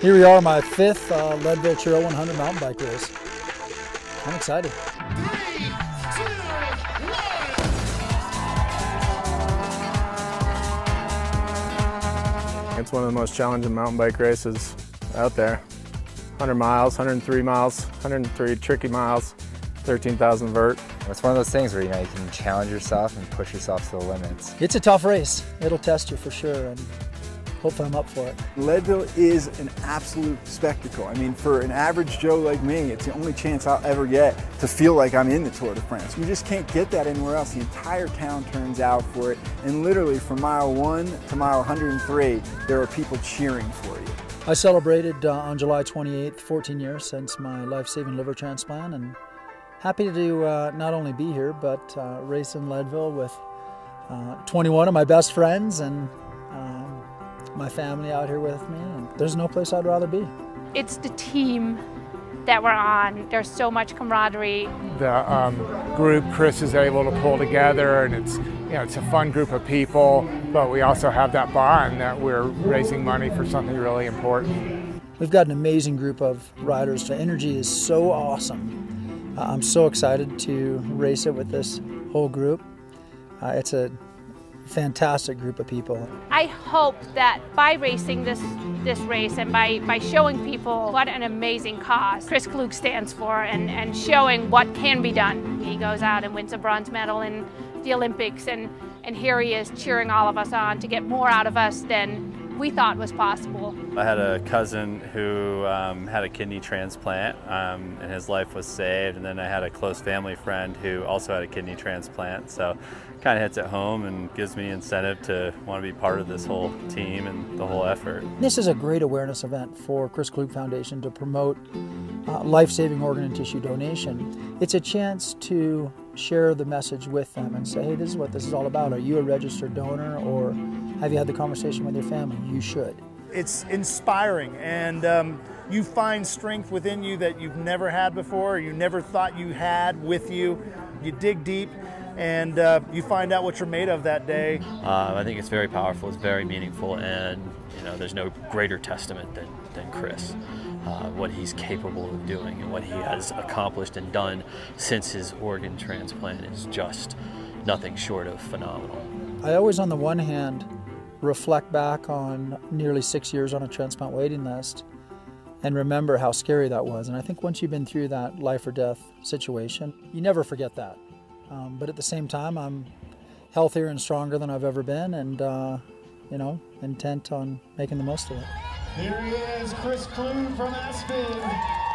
Here we are, my fifth Leadville Trail 100 mountain bike race. I'm excited. 3, 2, 1. It's one of the most challenging mountain bike races out there. 100 miles, 103 miles, 103 tricky miles, 13,000 vert. It's one of those things where you can challenge yourself and push yourself to the limits. It's a tough race. It'll test you for sure, and hopefully I'm up for it. Leadville is an absolute spectacle. I mean, for an average Joe like me, it's the only chance I'll ever get to feel like I'm in the Tour de France. You just can't get that anywhere else. The entire town turns out for it, and literally from mile 1 to mile 103, there are people cheering for you. I celebrated on July 28th, 14 years since my life-saving liver transplant, and happy to not only be here, but race in Leadville with 21 of my best friends and my family out here with me, and there's no place I'd rather be. It's the team that we're on. There's so much camaraderie. The group Chris is able to pull together, and it's a fun group of people, but we also have that bond that we're raising money for something really important. We've got an amazing group of riders. The energy is so awesome. I'm so excited to race it with this whole group. It's a fantastic group of people. I hope that by racing this race and by showing people what an amazing cause Chris Klug stands for and showing what can be done. He goes out and wins a bronze medal in the Olympics, and here he is cheering all of us on to get more out of us than we thought was possible. I had a cousin who had a kidney transplant and his life was saved, and then I had a close family friend who also had a kidney transplant, so it kind of hits at home and gives me incentive to want to be part of this whole team and the whole effort. This is a great awareness event for Chris Klug Foundation to promote life-saving organ and tissue donation. It's a chance to share the message with them and say, hey, this is what this is all about. Are you a registered donor, or have you had the conversation with your family? You should. It's inspiring, and you find strength within you that you've never had before, or you never thought you had with you. You dig deep, and you find out what you're made of that day. I think it's very powerful, it's very meaningful, and there's no greater testament than Chris. What he's capable of doing and what he has accomplished and done since his organ transplant is just nothing short of phenomenal. I always, on the one hand, reflect back on nearly 6 years on a transplant waiting list and remember how scary that was. And I think once you've been through that life or death situation, you never forget that. But at the same time, I'm healthier and stronger than I've ever been, and intent on making the most of it. Here he is, Chris Klug from Aspen.